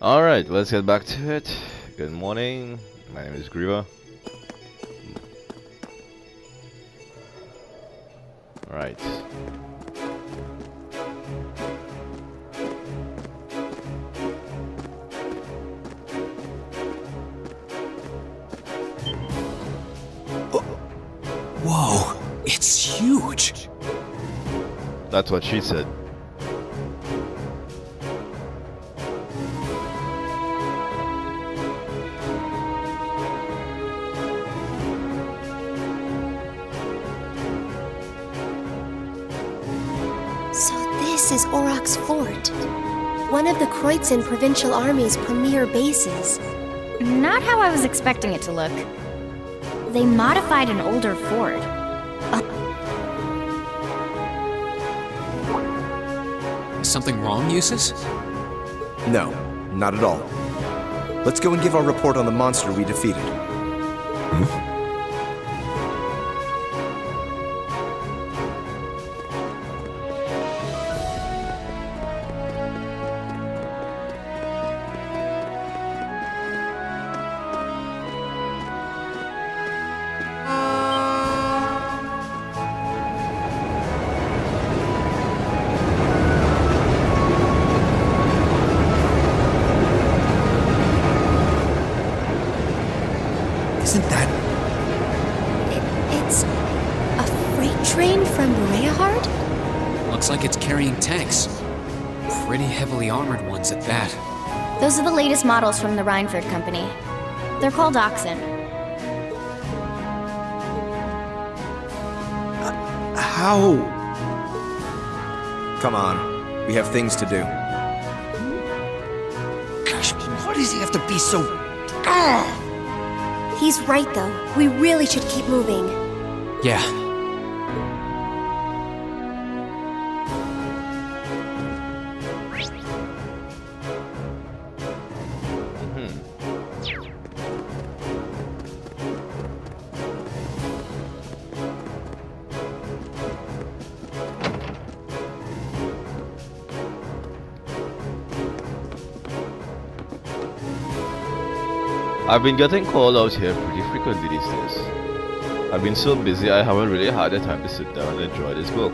Alright, let's get back to it. Good morning. My name is Griever. Alright. Whoa, it's huge. That's what she said. So this is Auroch's fort. One of the Kreutzen Provincial Army's premier bases. Not how I was expecting it to look. They modified an older fort. Is something wrong, Eustace? No, not at all. Let's go and give our report on the monster we defeated. Isn't that... It's a freight train from LeonheartGriever? Looks like it's carrying tanks. Pretty heavily armored ones at that. Those are the latest models from the Reinford Company. They're called Oxen. How? Come on, we have things to do. Gosh, why does he have to be so... He's right, though. We really should keep moving. Yeah. I've been getting called out here pretty frequently these days. I've been so busy I haven't really had the time to sit down and enjoy this book.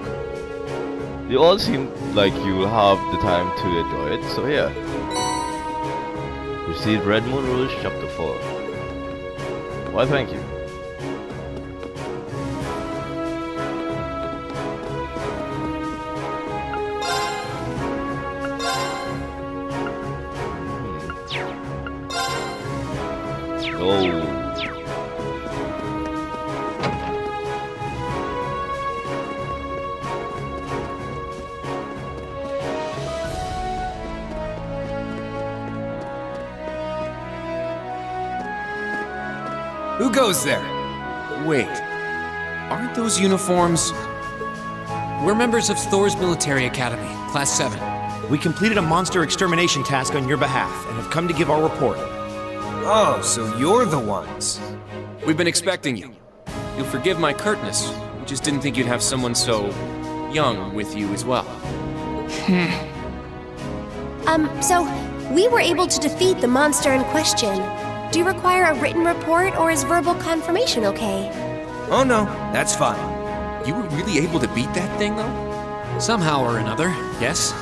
You all seem like you'll have the time to enjoy it, so here. Received Red Moon Rouge Chapter 4. Why thank you. Oh. Who goes there? Wait. Aren't those uniforms... We're members of Thor's Military Academy, Class 7. We completed a monster extermination task on your behalf and have come to give our report. Oh, so you're the ones. We've been expecting you. You'll forgive my curtness. We just didn't think you'd have someone so... young with you as well. So, we were able to defeat the monster in question. Do you require a written report, or is verbal confirmation okay? Oh no, that's fine. You were really able to beat that thing, though? Somehow or another, yes?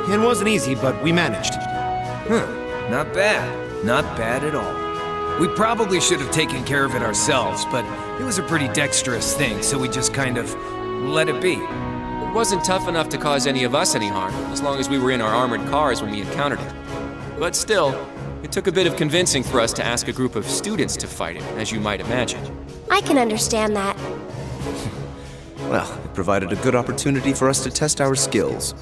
It wasn't easy, but we managed. Not bad. Not bad at all. We probably should have taken care of it ourselves, but it was a pretty dexterous thing, so we just kind of let it be. It wasn't tough enough to cause any of us any harm, as long as we were in our armored cars when we encountered it. But still, it took a bit of convincing for us to ask a group of students to fight it, as you might imagine. I can understand that. Well, it provided a good opportunity for us to test our skills.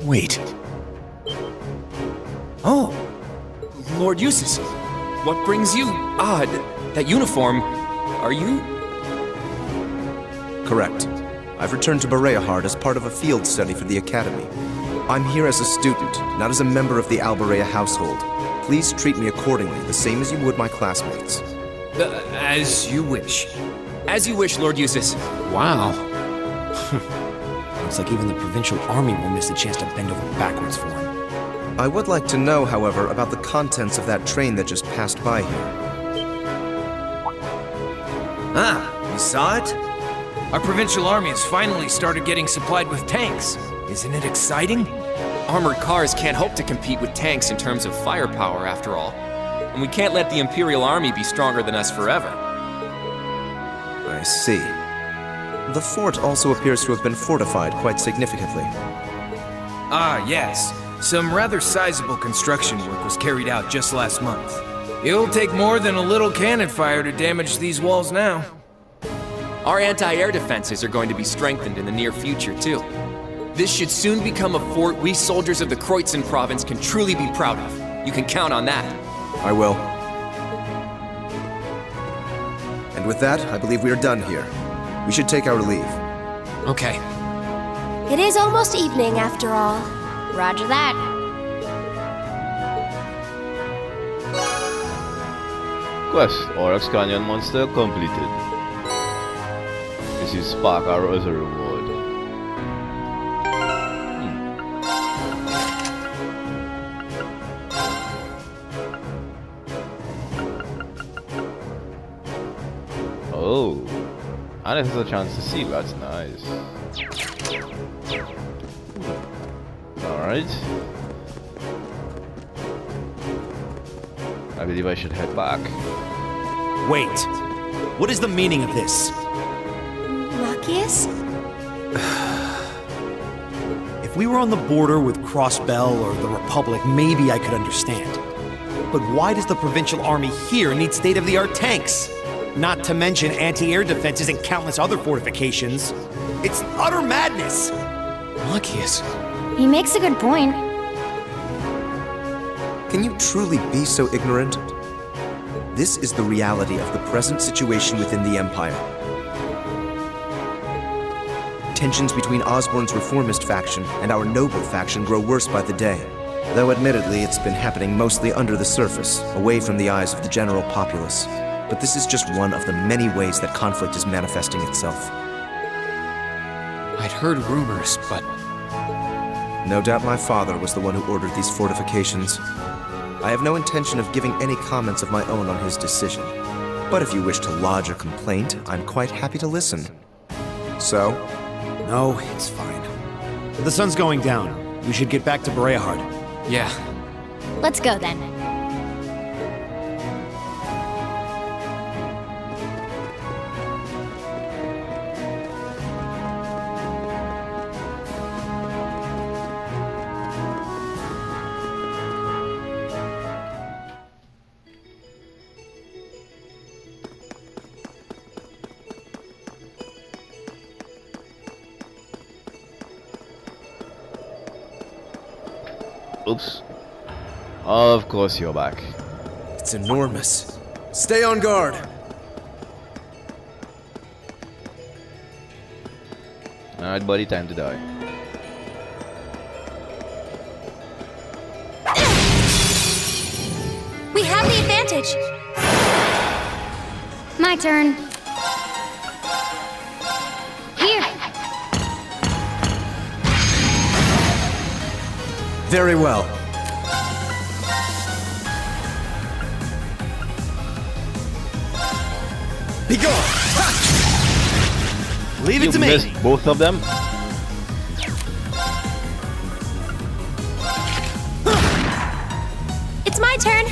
Wait. Oh, Lord Eustace, what brings you... that uniform... Are you... Correct. I've returned to Bereahard as part of a field study for the Academy. I'm here as a student, not as a member of the Alberea household. Please treat me accordingly, the same as you would my classmates. as you wish. As you wish, Lord Eustace. Wow. Looks like even the provincial army will miss the chance to bend over backwards for him. I would like to know, however, about the contents of that train that just passed by here. Ah, you saw it? Our provincial army has finally started getting supplied with tanks. Isn't it exciting? Armored cars can't hope to compete with tanks in terms of firepower, after all. And we can't let the Imperial Army be stronger than us forever. I see. The fort also appears to have been fortified quite significantly. Ah, yes. Some rather sizable construction work was carried out just last month. It'll take more than a little cannon fire to damage these walls now. Our anti-air defenses are going to be strengthened in the near future, too. This should soon become a fort we soldiers of the Kreutzen province can truly be proud of. You can count on that. I will. And with that, I believe we are done here. We should take our leave. Okay. It is almost evening, after all. Roger that. Quest, Oryx Canyon Monster completed. Receive Spark Arrow as a reward. Oh, and it has a chance to see. That's nice. Alright. I believe I should head back. Wait. What is the meaning of this? Machias? If we were on the border with Crossbell or the Republic, maybe I could understand. But why does the provincial army here need state-of-the-art tanks? Not to mention anti-air defenses and countless other fortifications. It's utter madness! Machias. He makes a good point. Can you truly be so ignorant? This is the reality of the present situation within the Empire. Tensions between Osborn's reformist faction and our noble faction grow worse by the day. Though admittedly, it's been happening mostly under the surface, away from the eyes of the general populace. But this is just one of the many ways that conflict is manifesting itself. I'd heard rumors, but No doubt my father was the one who ordered these fortifications. I have no intention of giving any comments of my own on his decision. But if you wish to lodge a complaint, I'm quite happy to listen. So? No, it's fine. The sun's going down. We should get back to Bereahard. yeah. Let's go then. Oops. Of course you're back. It's enormous. Stay on guard! Alright, buddy, time to die. We have the advantage! My turn. Here. Very well. Be gone! Leave it You to me! missed both of them? It's my turn!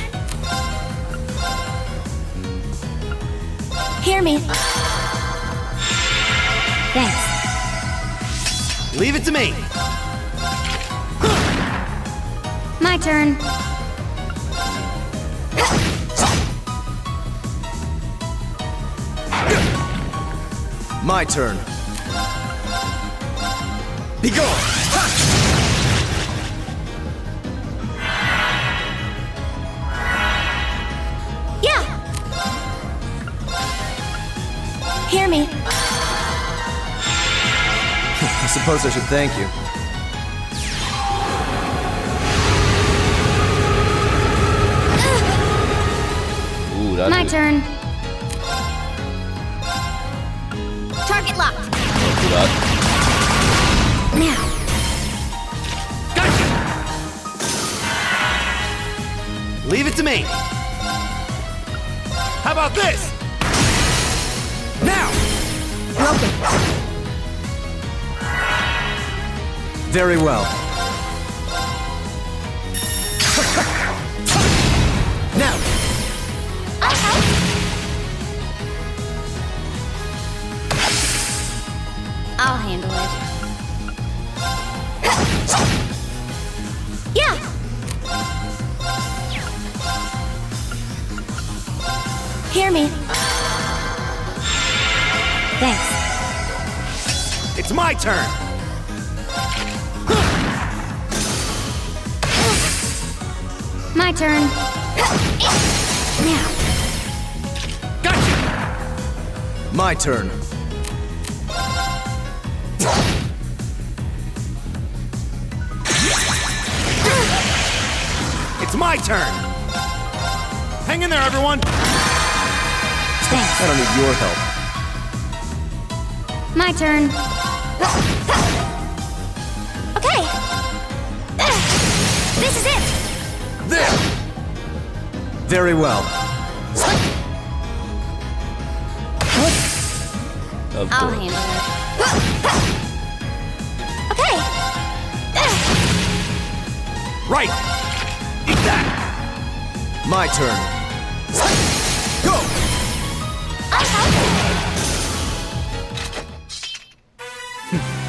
Hear me. Thanks. Leave it to me! My turn. My turn. Be gone! Yeah! Hear me. I suppose I should thank you. Ooh, that's My it. turn. Target locked. Don't do that. Now. me! How about this? Now! Very well. Now! I'll handle it. Yeah! Hear me. Thanks. It's my turn! My turn. Now. Gotcha! My turn. It's my turn! Hang in there, everyone! Thanks. I don't need your help. My turn. Okay. This is it. There! Very well. Of I'll course. handle it. Okay. Right! Eat that! My turn. Go!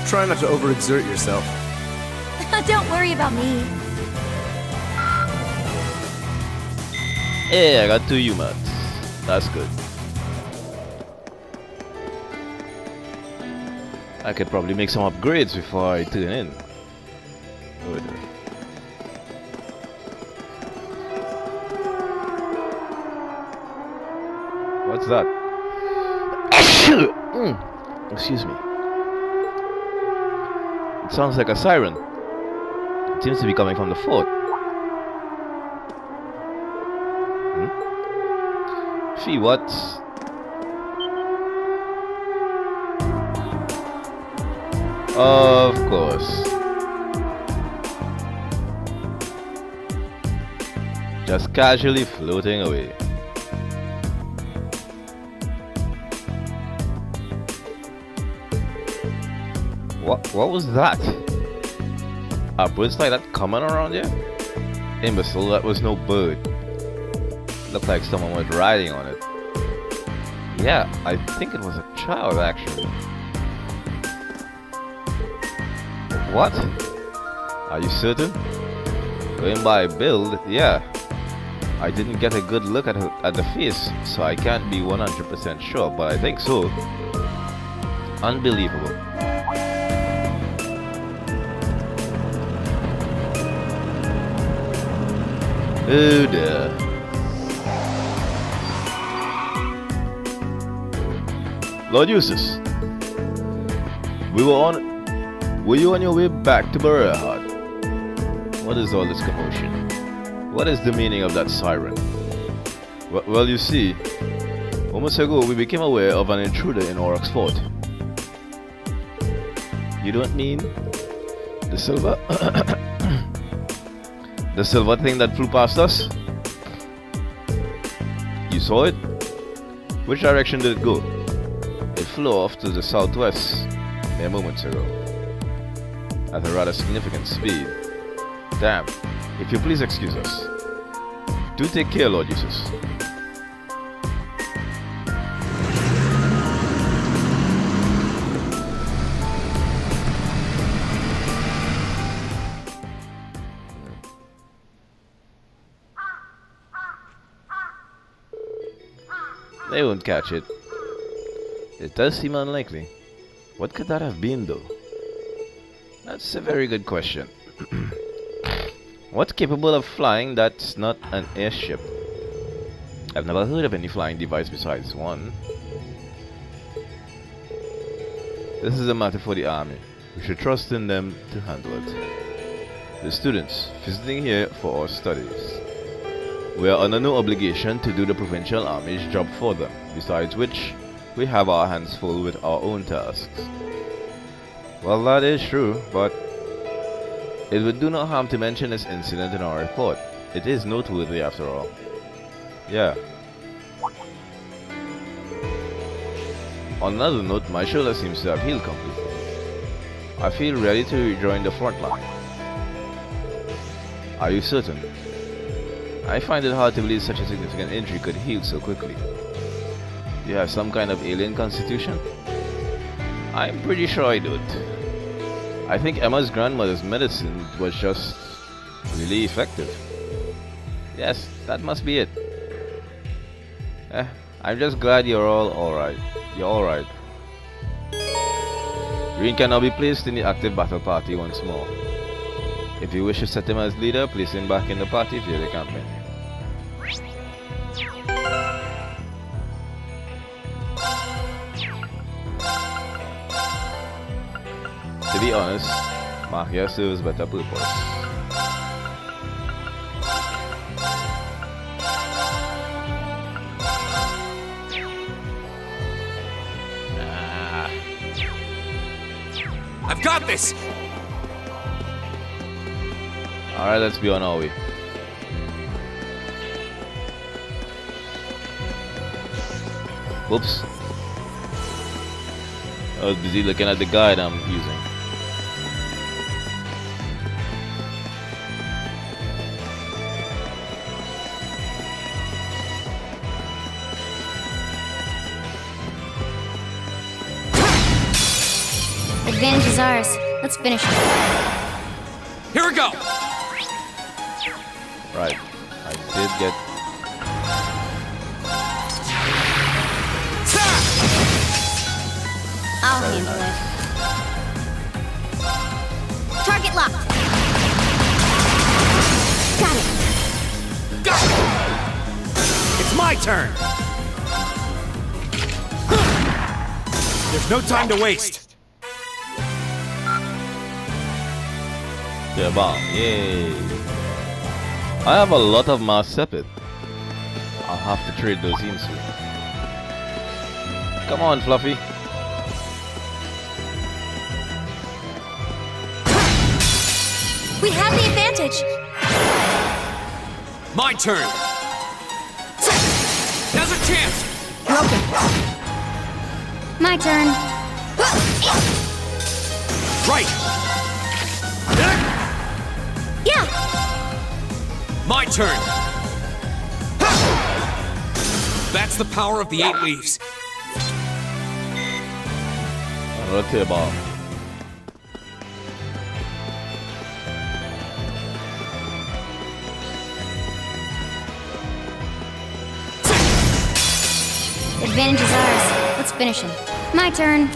Try not to overexert yourself. Don't worry about me. Hey, I got 2 humans. That's good. I could probably make some upgrades before I tune in. Good. What's that? Excuse me. It sounds like a siren. It seems to be coming from the fort. Fee, what? Of course. Just casually floating away. What was that? Are birds like that common around here? Imbecile, that was no bird. Looked like someone was riding on it. Yeah, I think it was a child actually. What? Are you certain? Going by build, yeah. I didn't get a good look at the face, so I can't be 100% sure, but I think so. Unbelievable. Oh dear. Lord Eustace, were you on your way back to Barrehard? What is all this commotion? What is the meaning of that siren? Well, you see, moments ago we became aware of an intruder in Aurochs Fort. You don't mean the silver? The silver thing that flew past us? You saw it? Which direction did it go? It flew off to the southwest mere moments ago, at a rather significant speed. Damn, if you please excuse us. Do take care, Lord Eustace. They won't catch it. It does seem unlikely. What could that have been, though? That's a very good question. What's capable of flying that's not an airship? I've never heard of any flying device besides one. This is a matter for the army. We should trust in them to handle it. The students visiting here for our studies. We are under no obligation to do the provincial army's job for them, besides which, we have our hands full with our own tasks. Well, that is true, but it would do no harm to mention this incident in our report. It is noteworthy after all. Yeah. On another note, my shoulder seems to have healed completely. I feel ready to rejoin the front line. Are you certain? I find it hard to believe such a significant injury could heal so quickly. Do you have some kind of alien constitution? I'm pretty sure I don't. I think Emma's grandmother's medicine was just really effective. Yes, that must be it. I'm just glad you're all alright. You're alright. Green can now be placed in the active battle party once more. If you wish to set him as leader, place him back in the party via the campaign. To be honest, Machia serves better purpose. I've got this! Alright, let's be on our way. Whoops. I was busy looking at the guide I'm using. Advantage is ours. Let's finish it. Here we go! Right. I did get... I'll handle it. Target locked. Got it. Got it! It's my turn! There's no time to waste. Yeah, bomb. Yay. I have a lot of Mars Sepid. I'll have to trade those in soon. Come on, Fluffy. We have the advantage. My turn! Now's a chance! My turn. Right! Yeah. My turn! That's the power of the 8 leaves. Another bomb. Advantage is ours. Let's finish him. My turn.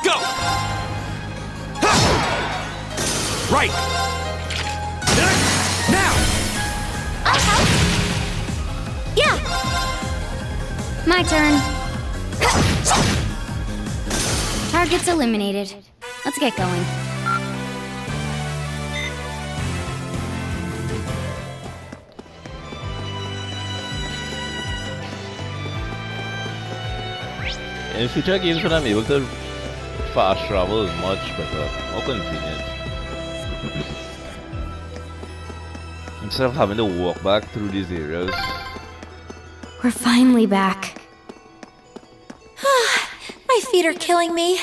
Go! Right! Now! I'll help. Yeah. My turn. Target's eliminated. Let's get going. In future games, when I'm able to fast travel, is much better, more convenient. Instead of having to walk back through these areas. We're finally back. My feet are killing me.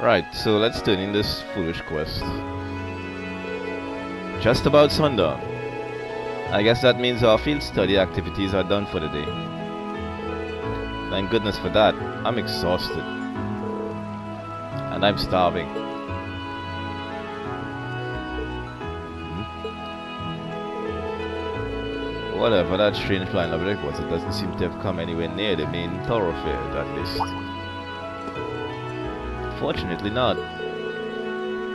Right, so let's turn in this foolish quest. Just about sundown. I guess that means our field study activities are done for the day. Thank goodness for that. I'm exhausted. And I'm starving. Whatever that strange flying object was, it doesn't seem to have come anywhere near the main thoroughfare, at least. Fortunately not.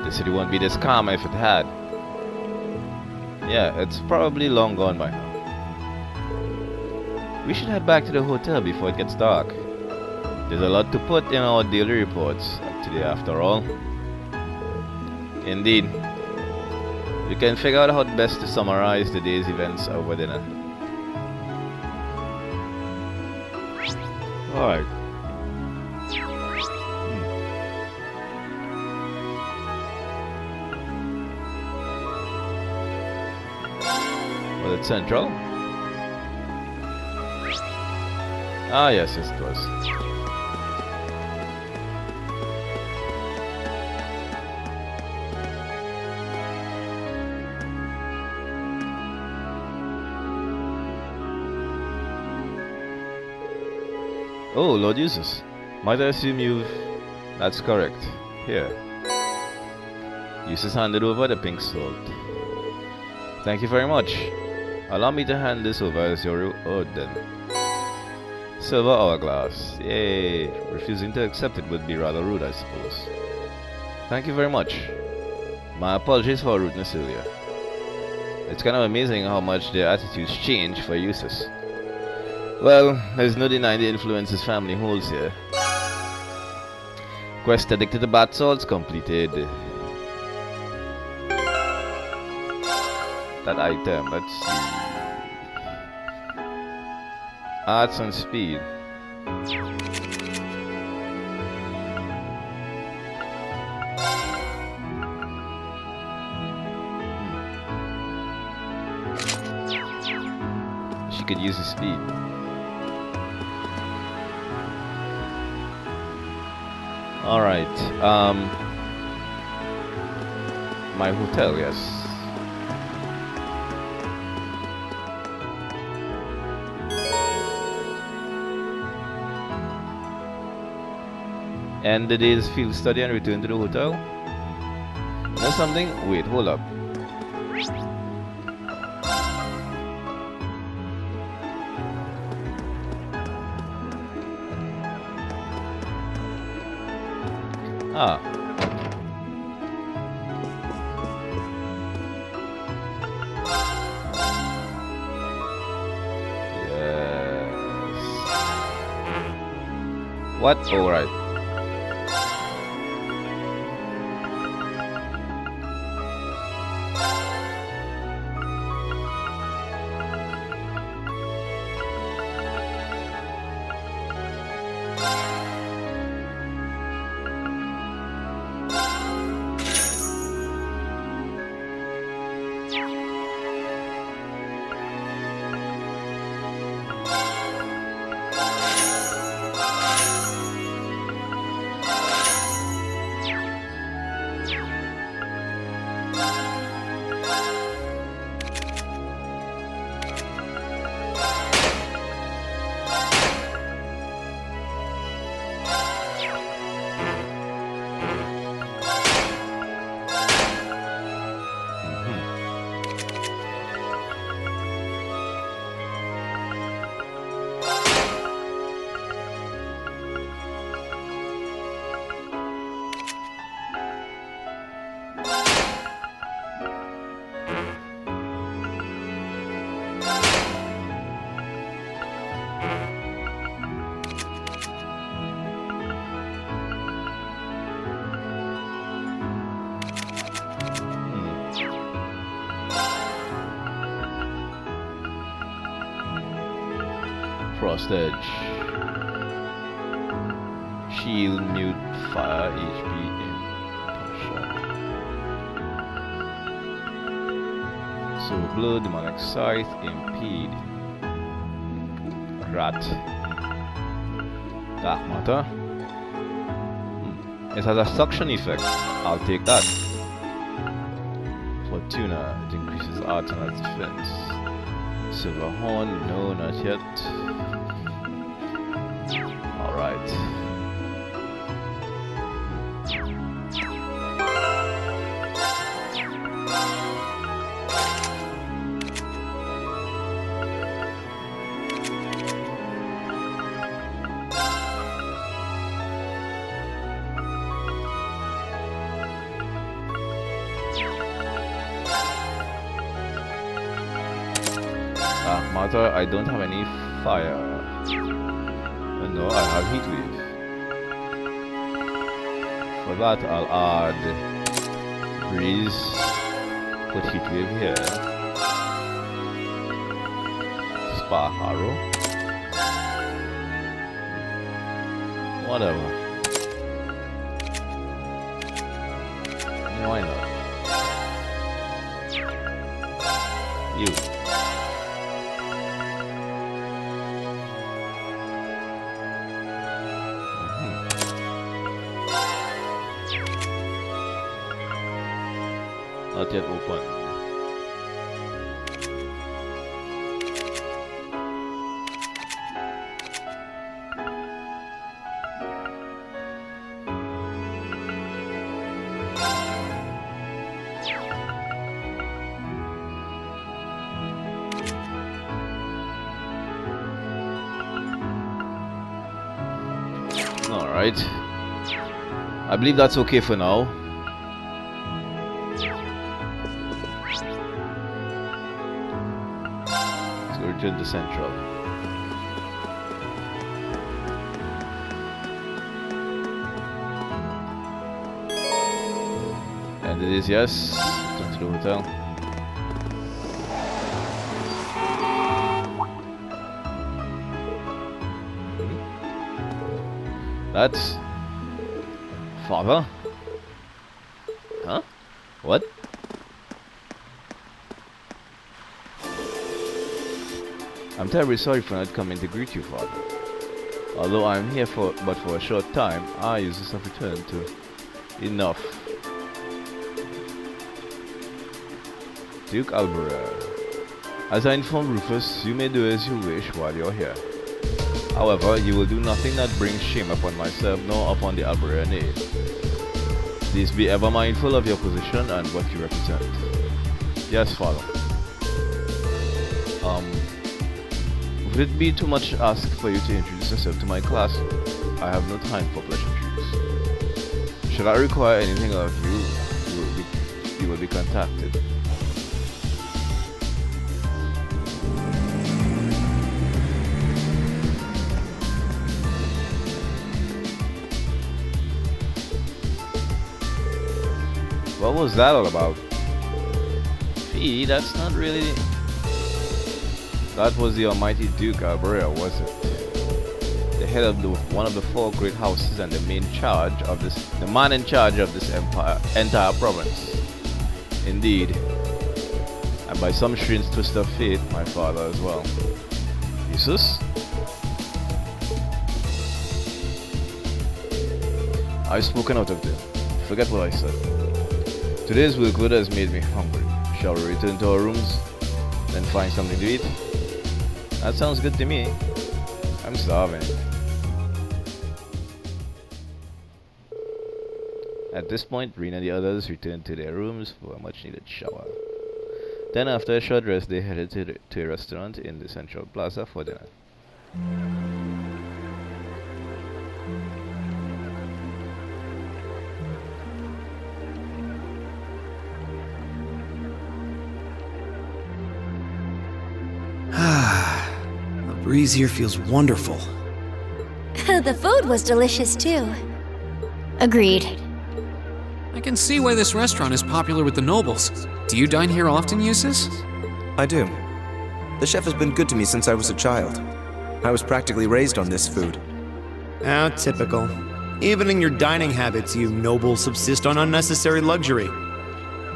The city won't be this calm if it had. Yeah, it's probably long gone by now. We should head back to the hotel before it gets dark. There's a lot to put in our daily reports today after all. Indeed. You can figure out how best to summarize the day's events over dinner. Alright. Was it central? Ah, yes, yes, it was. Oh, Lord Jesus. Might I assume you've... That's correct. Here. Eustace handed over the pink salt. Thank you very much. Allow me to hand this over as your reward then. Silver hourglass. Yay. Refusing to accept it would be rather rude, I suppose. Thank you very much. My apologies for rudeness earlier. It's kind of amazing how much their attitudes change for Eustace. Well, there's no denying the influence his family holds here. Quest addicted to bath salts completed. That item, let's see. Arts and speed. She could use the speed. Alright, my hotel, yes. End the day's field study and return to the hotel. You know something? Wait, hold up. Ah. Yes. What? All right. Frost Edge. Shield, mute, fire, HP, so blow, demonic scythe, impede, rat, dark matter. It has a suction effect. I'll take that. Fortuna, it increases art and its defense. Silver horn, no, not yet. Alright. Matter, I don't have any fire. No, I have heat wave. For that, I'll add Freeze. Put Heatwave here. Spark Arrow. Whatever. Why not? You. Not yet open. Alright. I believe that's okay for now. So return to Central. And it is yes. Return to the hotel. That's father? Huh? What? I'm terribly sorry for not coming to greet you, father. Although I'm here for a short time, I useless have returned to enough. Duke Albera. As I informed Rufus, you may do as you wish while you're here. However, you will do nothing that brings shame upon myself nor upon the Albera name. Please be ever mindful of your position and what you represent. Yes, father. Would it be too much to ask for you to introduce yourself to my class? I have no time for pleasantries. Should I require anything of you, you will be contacted. What was that all about? Fee, that's not really... That was the almighty Duke Albera, was it? The head of one of the four great houses and the man in charge of this entire province. Indeed. And by some strange twist of fate, my father as well. Jesus? I've spoken out of there. Forget what I said. Today's workload has made me hungry. Shall we return to our rooms, then find something to eat? That sounds good to me. I'm starving. At this point, Reen and the others returned to their rooms for a much needed shower. Then after a short rest, they headed to a restaurant in the Central Plaza for dinner. The breeze here feels wonderful. The food was delicious too. Agreed. I can see why this restaurant is popular with the nobles. Do you dine here often, Eustace? I do. The chef has been good to me since I was a child. I was practically raised on this food. How typical. Even in your dining habits, you nobles subsist on unnecessary luxury.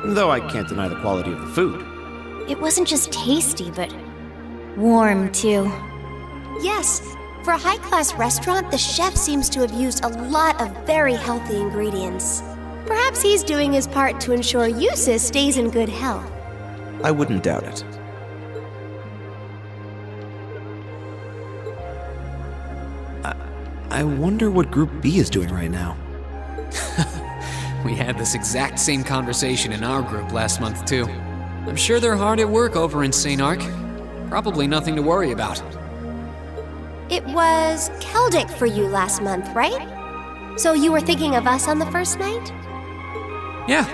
Though I can't deny the quality of the food. It wasn't just tasty, but warm, too. Yes, for a high-class restaurant, the chef seems to have used a lot of very healthy ingredients. Perhaps he's doing his part to ensure Eustace stays in good health. I wouldn't doubt it. I wonder what Group B is doing right now. We had this exact same conversation in our group last month, too. I'm sure they're hard at work over in St. Arc. Probably nothing to worry about. It was Celtic for you last month, right? So you were thinking of us on the first night? Yeah.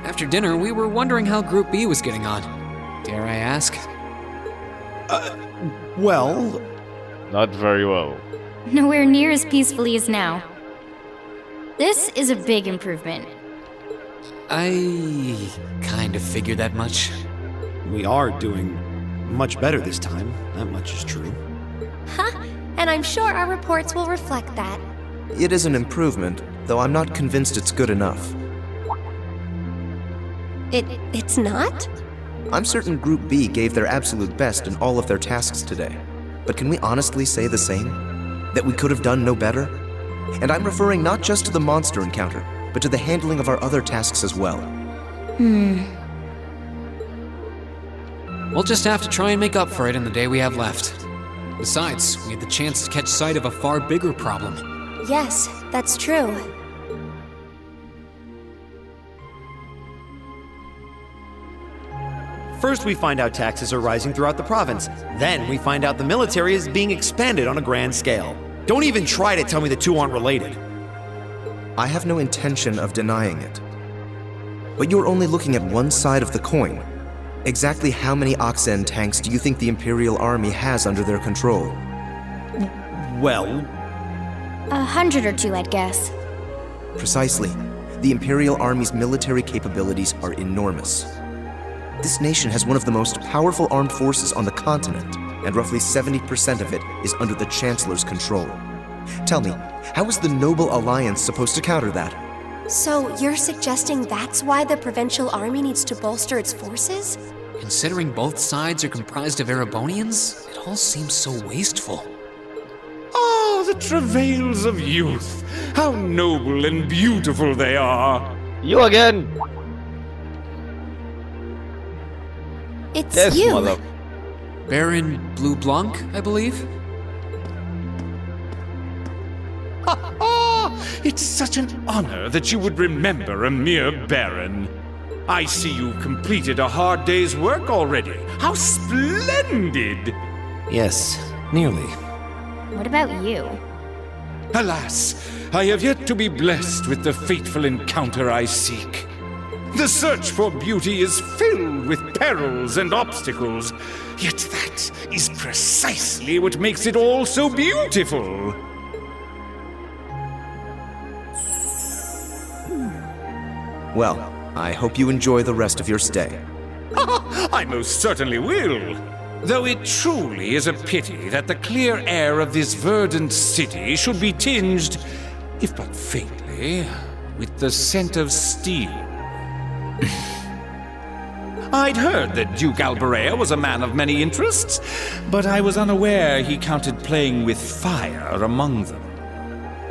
After dinner, we were wondering how Group B was getting on. Dare I ask? Well... Not very well. Nowhere near as peacefully as now. This is a big improvement. I kind of figured that much. We are doing much better this time. That much is true. Huh? And I'm sure our reports will reflect that. It is an improvement, though I'm not convinced it's good enough. It's not? I'm certain Group B gave their absolute best in all of their tasks today. But can we honestly say the same? That we could have done no better? And I'm referring not just to the monster encounter, but to the handling of our other tasks as well. We'll just have to try and make up for it in the day we have left. Besides, we had the chance to catch sight of a far bigger problem. Yes, that's true. First, we find out taxes are rising throughout the province. Then, we find out the military is being expanded on a grand scale. Don't even try to tell me the two aren't related. I have no intention of denying it. But you're only looking at one side of the coin. Exactly how many Oxen tanks do you think the Imperial Army has under their control? Well, 100 or two, I'd guess. Precisely. The Imperial Army's military capabilities are enormous. This nation has one of the most powerful armed forces on the continent, and roughly 70% of it is under the Chancellor's control. Tell me, how is the Noble Alliance supposed to counter that? So you're suggesting that's why the Provincial Army needs to bolster its forces? Considering both sides are comprised of Erebonians, it all seems so wasteful. Ah, the travails of youth. How noble and beautiful they are. You again! It's Yes, you. mother. Baron Blue Blanc, I believe? It's such an honor that you would remember a mere baron. I see you've completed a hard day's work already. How splendid! yes, nearly. What about you? Alas, I have yet to be blessed with the fateful encounter I seek. The search for beauty is filled with perils and obstacles, yet that is precisely what makes it all so beautiful. Well, I hope you enjoy the rest of your stay. I most certainly will. Though it truly is a pity that the clear air of this verdant city should be tinged, if but faintly, with the scent of steel. I'd heard that Duke Alberea was a man of many interests, but I was unaware he counted playing with fire among them.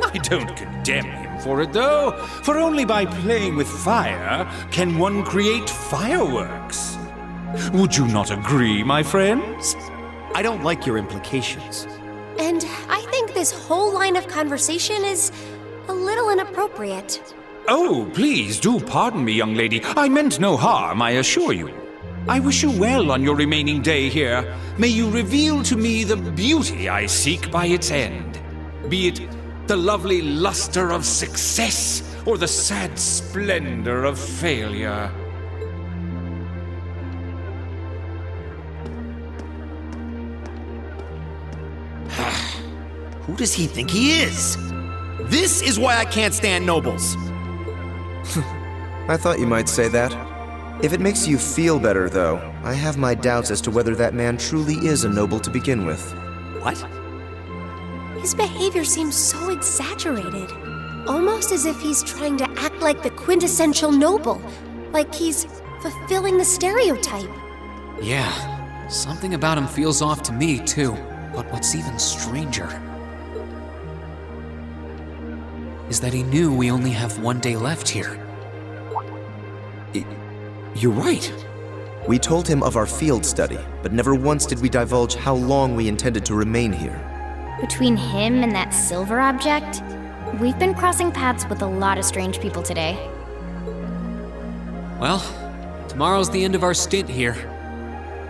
I don't condemn him for it, though, for only by playing with fire can one create fireworks. Would you not agree, my friends? I don't like your implications. And I think this whole line of conversation is a little inappropriate. Oh, please do pardon me, young lady. I meant no harm, I assure you. I wish you well on your remaining day here. May you reveal to me the beauty I seek by its end. Be it the lovely luster of success or the sad splendor of failure. Who does he think he is? This is why I can't stand nobles. I thought you might say that. If it makes you feel better, though, I have my doubts as to whether that man truly is a noble to begin with. What? His behavior seems so exaggerated. Almost as if he's trying to act like the quintessential noble. Like he's fulfilling the stereotype. Yeah, something about him feels off to me, too. But what's even stranger is that he knew we only have one day left here. You're right. We told him of our field study, but never once did we divulge how long we intended to remain here. Between him and that silver object, we've been crossing paths with a lot of strange people today. Well, tomorrow's the end of our stint here.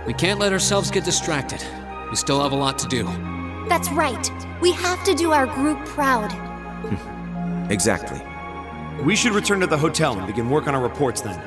We can't let ourselves get distracted. We still have a lot to do. That's right. We have to do our group proud. Exactly. We should return to the hotel and begin work on our reports then.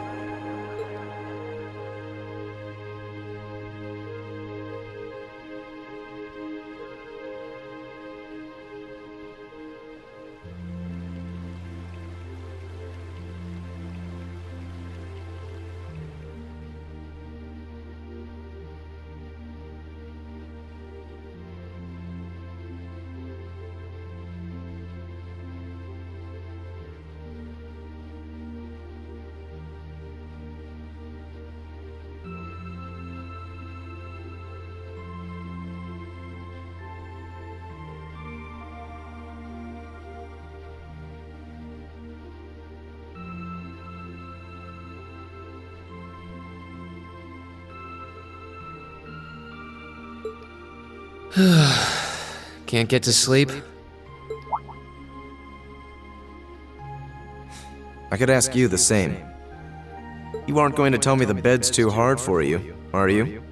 Can't get to sleep? I could ask you the same. You aren't going to tell me the bed's too hard for you, are you?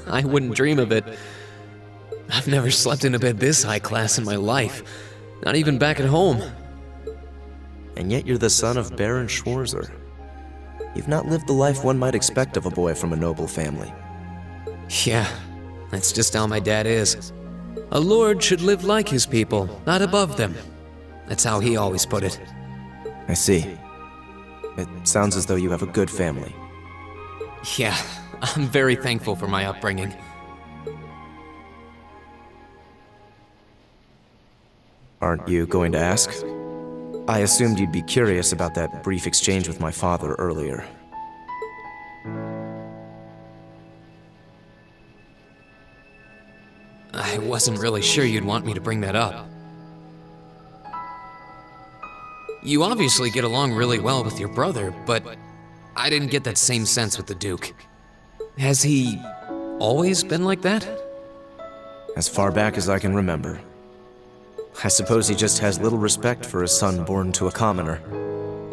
I wouldn't dream of it. I've never slept in a bed this high class in my life. Not even back at home. And yet you're the son of Baron Schwarzer. You've not lived the life one might expect of a boy from a noble family. Yeah, that's just how my dad is. A lord should live like his people, not above them. That's how he always put it. I see. It sounds as though you have a good family. Yeah, I'm very thankful for my upbringing. Aren't you going to ask? I assumed you'd be curious about that brief exchange with my father earlier. I wasn't really sure you'd want me to bring that up. You obviously get along really well with your brother, but I didn't get that same sense with the Duke. Has he always been like that? As far back as I can remember. I suppose he just has little respect for a son born to a commoner.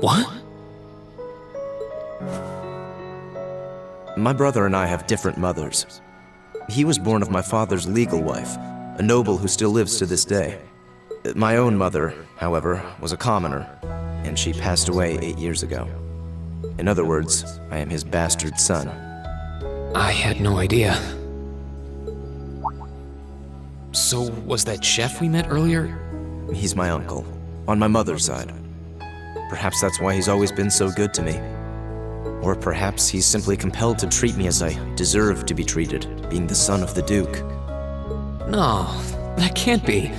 What? My brother and I have different mothers. He was born of my father's legal wife, a noble who still lives to this day. My own mother, however, was a commoner, and she passed away 8 years ago. In other words, I am his bastard son. I had no idea. So, was that chef we met earlier? He's my uncle, on my mother's side. Perhaps that's why he's always been so good to me. Or perhaps he's simply compelled to treat me as I deserve to be treated, being the son of the Duke. No, that can't be.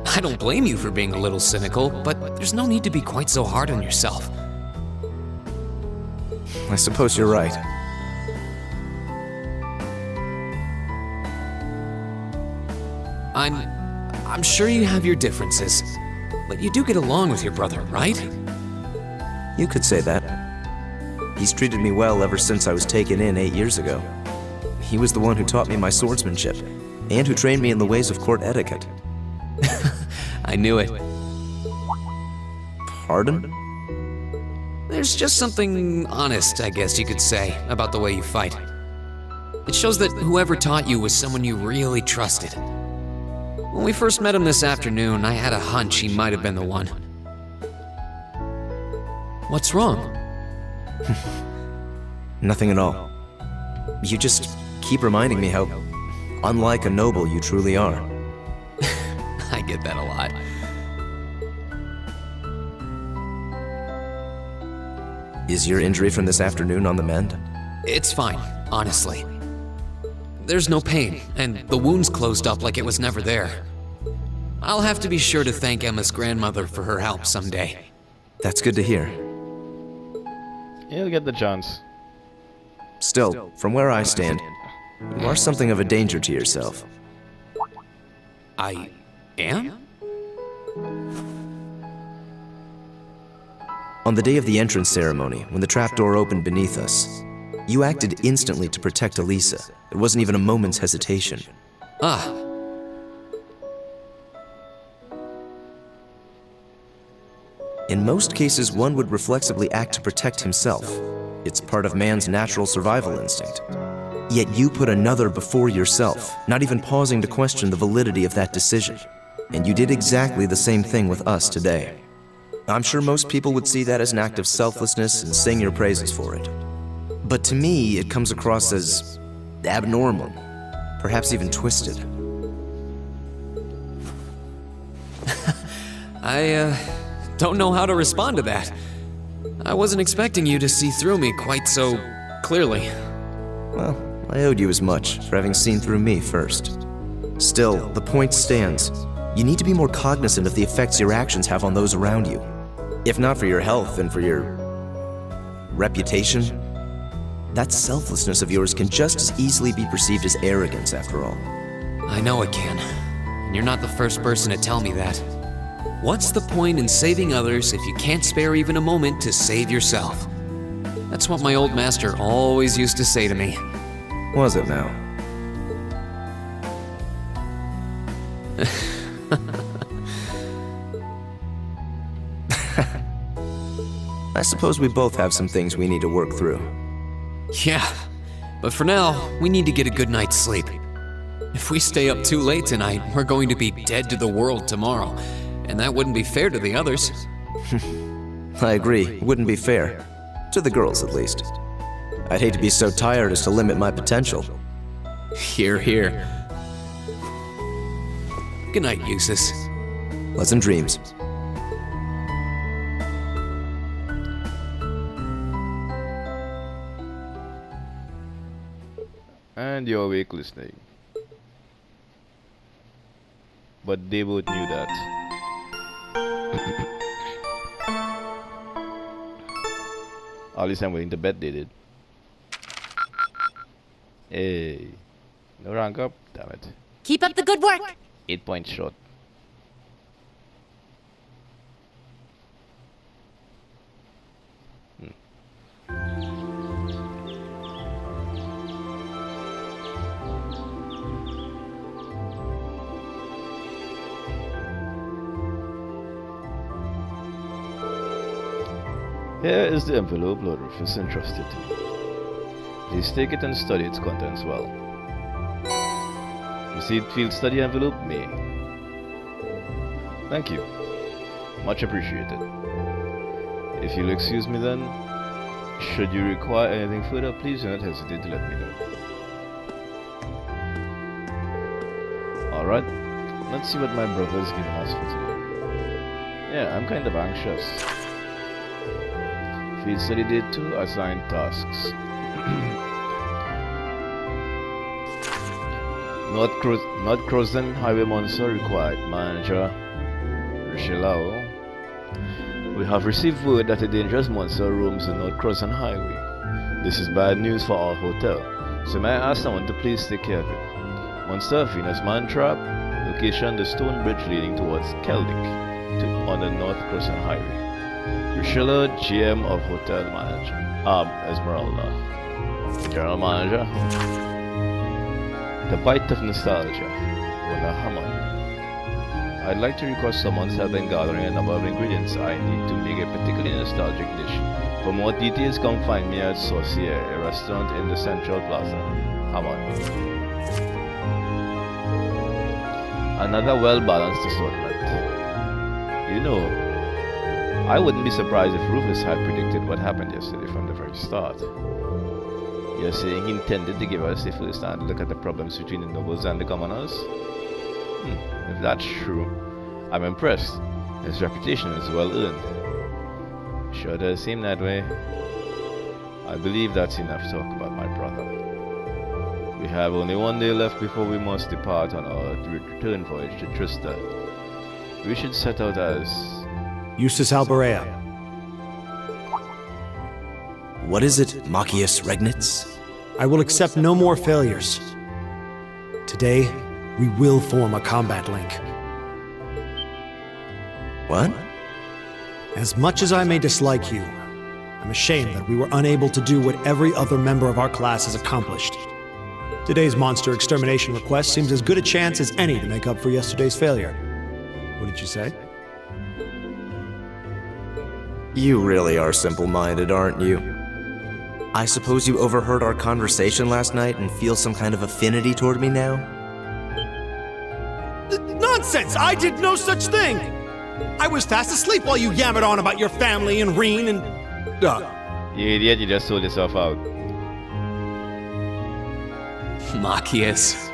I don't blame you for being a little cynical, but there's no need to be quite so hard on yourself. I suppose you're right. I'm sure you have your differences, but you do get along with your brother, right? You could say that. He's treated me well ever since I was taken in 8 years ago. He was the one who taught me my swordsmanship, and who trained me in the ways of court etiquette. I knew it. Pardon? There's just something honest, I guess you could say, about the way you fight. It shows that whoever taught you was someone you really trusted. When we first met him this afternoon, I had a hunch he might have been the one. What's wrong? Nothing at all. You just keep reminding me how unlike a noble you truly are. I get that a lot. Is your injury from this afternoon on the mend? It's fine, honestly. There's no pain, and the wound's closed up like it was never there. I'll have to be sure to thank Emma's grandmother for her help someday. That's good to hear. You'll get the chance. Still, from where I stand, you are something of a danger to yourself. I am? On the day of the entrance ceremony, when the trapdoor opened beneath us, you acted instantly to protect Elisa. There wasn't even a moment's hesitation. Ah. In most cases, one would reflexively act to protect himself. It's part of man's natural survival instinct. Yet you put another before yourself, not even pausing to question the validity of that decision. And you did exactly the same thing with us today. I'm sure most people would see that as an act of selflessness and sing your praises for it. But to me, it comes across as abnormal, perhaps even twisted. I don't know how to respond to that. I wasn't expecting you to see through me quite so clearly. Well, I owed you as much for having seen through me first. Still, the point stands. You need to be more cognizant of the effects your actions have on those around you. If not for your health and for your reputation, that selflessness of yours can just as easily be perceived as arrogance, after all. I know it can, and you're not the first person to tell me that. What's the point in saving others if you can't spare even a moment to save yourself? That's what my old master always used to say to me. Was it now? I suppose we both have some things we need to work through. Yeah, but for now, we need to get a good night's sleep. If we stay up too late tonight, we're going to be dead to the world tomorrow, and that wouldn't be fair to the others. I agree, wouldn't be fair. To the girls, at least. I'd hate to be so tired as to limit my potential. Hear, hear. Good night, Eustace. Pleasant dreams. And you're awake listening. But they both knew that. At least I'm willing to bet they did. Hey. No rank up? Damn it. Keep up the good work. 8 points short. Here is the envelope Lord Rufus entrusted to me. Please take it and study its contents well. Received field study envelope, May. Thank you. Much appreciated. If you'll excuse me then, should you require anything further, please do not hesitate to let me know. Alright, let's see what my brother's given us for today. Yeah, I'm kind of anxious. Field study day 2, assigned tasks. North Crossden Highway Monster required. Manager Richelao. We have received word that a dangerous monster roams the North Crossden Highway. This is bad news for our hotel, so may I ask someone to please take care of it. Monster Venus Man Trap. Location the stone bridge leading towards Keldick on the North Crossden Highway. Richelao, GM of Hotel Manager. Esmeralda. General Manager. The Bite of Nostalgia. Wanda Hammond. I'd like to request someone's help in gathering a number of ingredients I need to make a particularly nostalgic dish. For more details, come find me at Saucier, a restaurant in the Central Plaza. Hammond. Another well-balanced assortment. You know, I wouldn't be surprised if Rufus had predicted what happened yesterday from the very start. You're saying he intended to give us a first-hand look at the problems between the nobles and the commoners? If that's true, I'm impressed. His reputation is well earned. Sure does seem that way. I believe that's enough talk about my brother. We have only one day left before we must depart on our return voyage to Trista. We should set out as... Eustace Alberea. What is it, Machias Regnitz? I will accept no more failures. Today, we will form a combat link. What? As much as I may dislike you, I'm ashamed that we were unable to do what every other member of our class has accomplished. Today's monster extermination request seems as good a chance as any to make up for yesterday's failure. What did you say? You really are simple-minded, aren't you? I suppose you overheard our conversation last night and feel some kind of affinity toward me now? Nonsense! I did no such thing! I was fast asleep while you yammered on about your family and Reen and... You idiot, you just sold yourself out. Machias.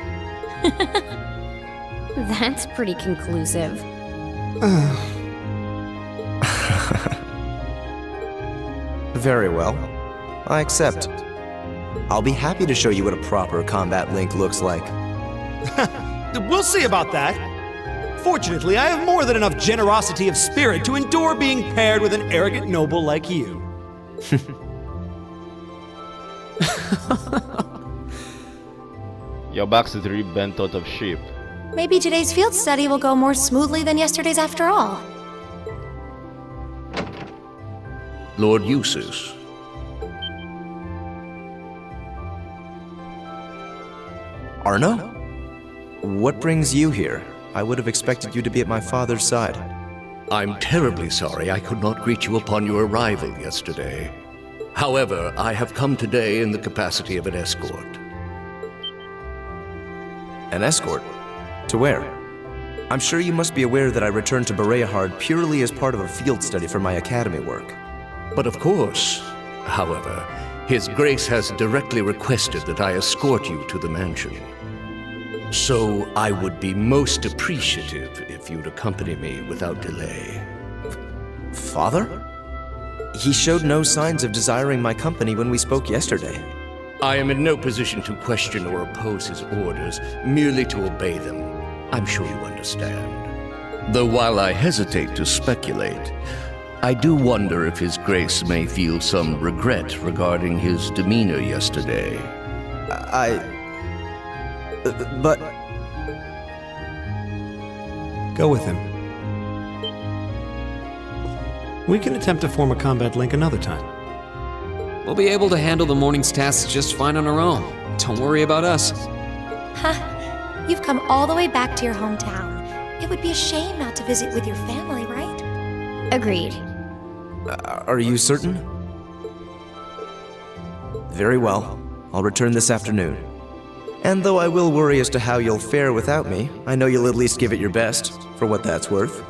That's pretty conclusive. Very well. I accept. I'll be happy to show you what a proper combat link looks like. We'll see about that. Fortunately, I have more than enough generosity of spirit to endure being paired with an arrogant noble like you. Your back's literally bent out of shape. Maybe today's field study will go more smoothly than yesterday's after all. Lord Eustace. Arno? What brings you here? I would have expected you to be at my father's side. I'm terribly sorry I could not greet you upon your arrival yesterday. However, I have come today in the capacity of an escort. An escort? To where? I'm sure you must be aware that I returned to Bereahard purely as part of a field study for my academy work. But of course, however, His Grace has directly requested that I escort you to the mansion. So I would be most appreciative if you'd accompany me without delay. Father? He showed no signs of desiring my company when we spoke yesterday. I am in no position to question or oppose his orders, merely to obey them. I'm sure you understand. Though while I hesitate to speculate, I do wonder if His Grace may feel some regret regarding his demeanor yesterday. But... Go with him. We can attempt to form a combat link another time. We'll be able to handle the morning's tasks just fine on our own. Don't worry about us. Ha! You've come all the way back to your hometown. It would be a shame not to visit with your family, right? Agreed. Are you certain? Very well. I'll return this afternoon. And though I will worry as to how you'll fare without me, I know you'll at least give it your best, for what that's worth.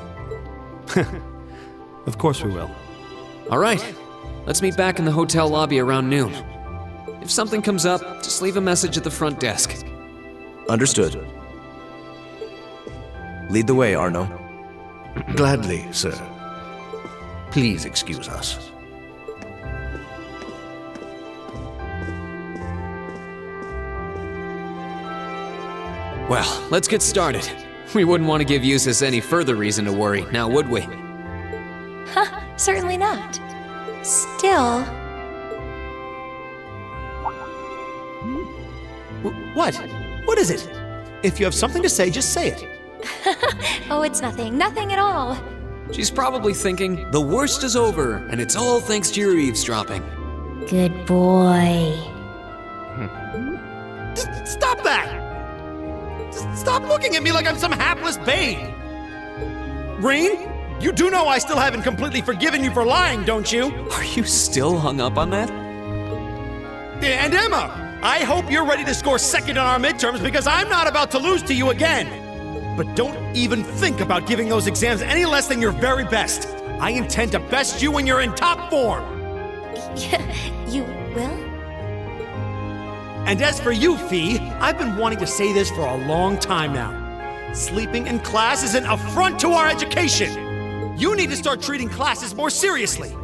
Of course we will. All right. Let's meet back in the hotel lobby around noon. If something comes up, just leave a message at the front desk. Understood. Lead the way, Arno. Gladly, sir. Please excuse us. Well, let's get started. We wouldn't want to give Eustace any further reason to worry, now would we? Huh, certainly not. Still... What? What is it? If you have something to say, just say it. Oh, it's nothing. Nothing at all. She's probably thinking, the worst is over, and it's all thanks to your eavesdropping. Good boy. Stop that! Stop looking at me like I'm some hapless babe! Rain, you do know I still haven't completely forgiven you for lying, don't you? Are you still hung up on that? And Emma, I hope you're ready to score second on our midterms because I'm not about to lose to you again. But don't even think about giving those exams any less than your very best. I intend to best you when you're in top form. You will? And as for you, Fee, I've been wanting to say this for a long time now. Sleeping in class is an affront to our education. You need to start treating classes more seriously.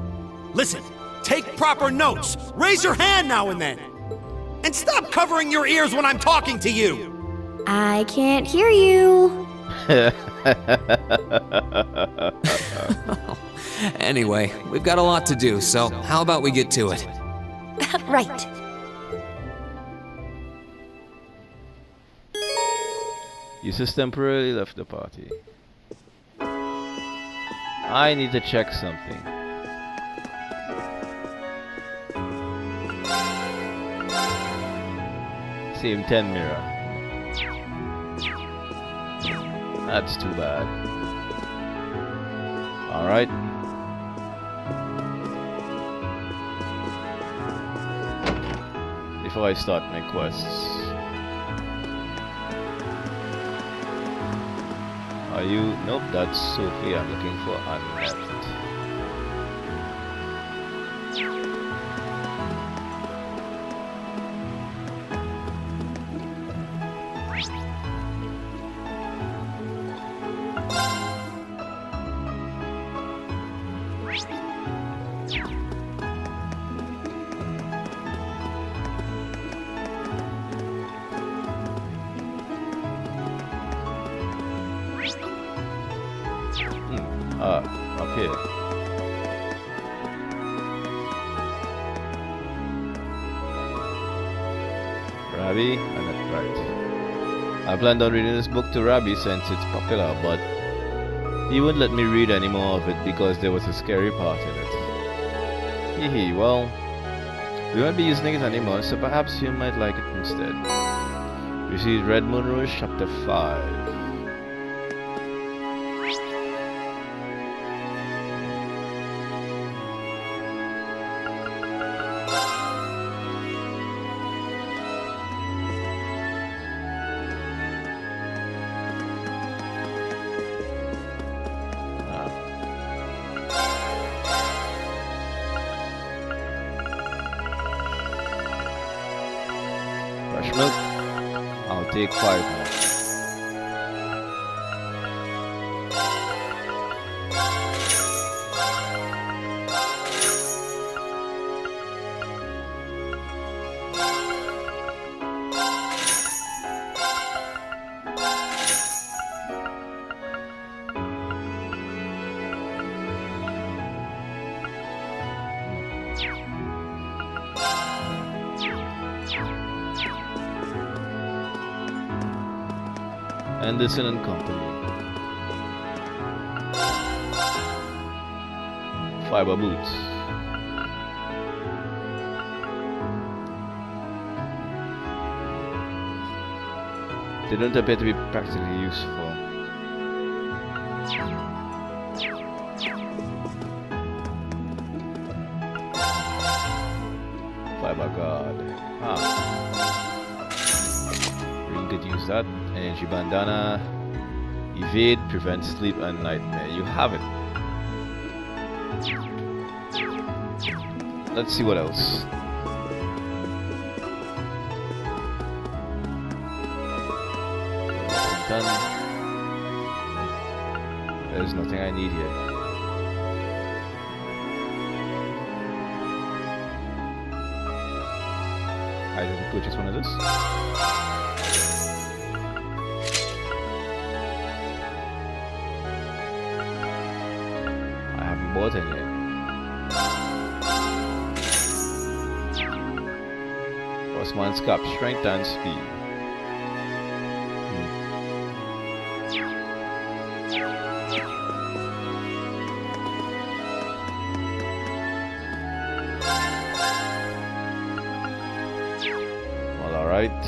Listen, take proper notes, raise your hand now and then. And stop covering your ears when I'm talking to you. I can't hear you. Anyway, we've got a lot to do, so how about we get to it? Right. Eustace temporarily left the party. I need to check something. Same 10 mirror. That's too bad. Alright. Before I start my quests. Are you? Nope, that's Sophie. I'm looking for Annette. Up here. Rabbi, and right. I planned on reading this book to Rabbi since it's popular, but he wouldn't let me read any more of it because there was a scary part in it. Hehe, well, we won't be using it anymore, so perhaps you might like it instead. You see Red Moon Rouge, Chapter 5. much milk? I'll take 5 more. Anderson and Company. Fiber boots. They don't appear to be practically useful. Fiber guard. We could use that. Energy bandana. Evade, prevent sleep and nightmare. You have it. Let's see what else. Done. There's nothing I need here. I didn't purchase one of this. I haven't bought any yet. Osman's cap, strength and speed. Well, alright.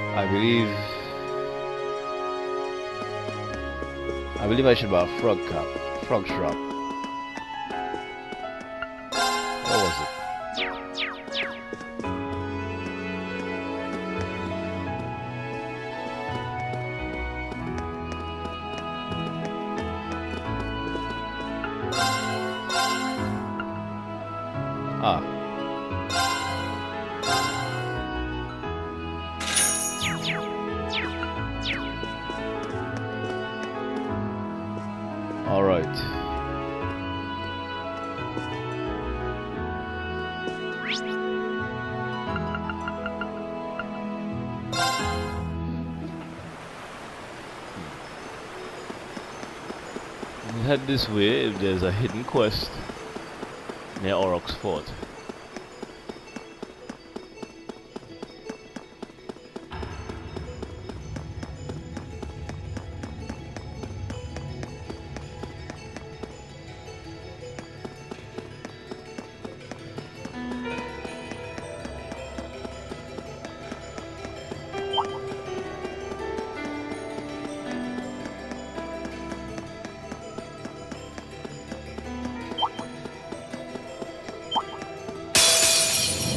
I believe I should buy a frog cap, frog shrub. What was it? All right. We'll head this way if there's a hidden quest near Aurochs Fort.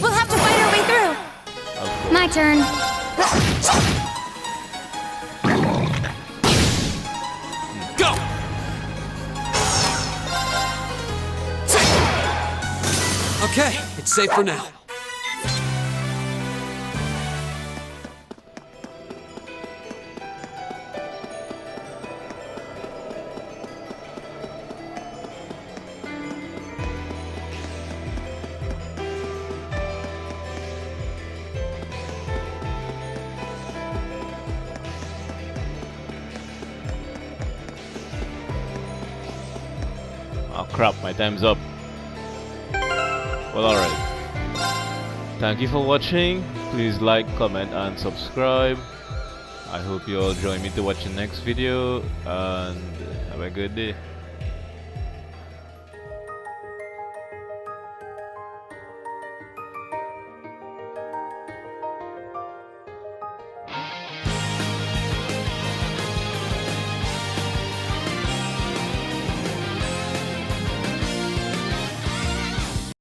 We'll have to fight our way through. My turn. Go! Okay, it's safe for now. Oh crap, my time's up. Well, alright. Thank you for watching. Please like, comment and subscribe. I hope you all join me to watch the next video and have a good day.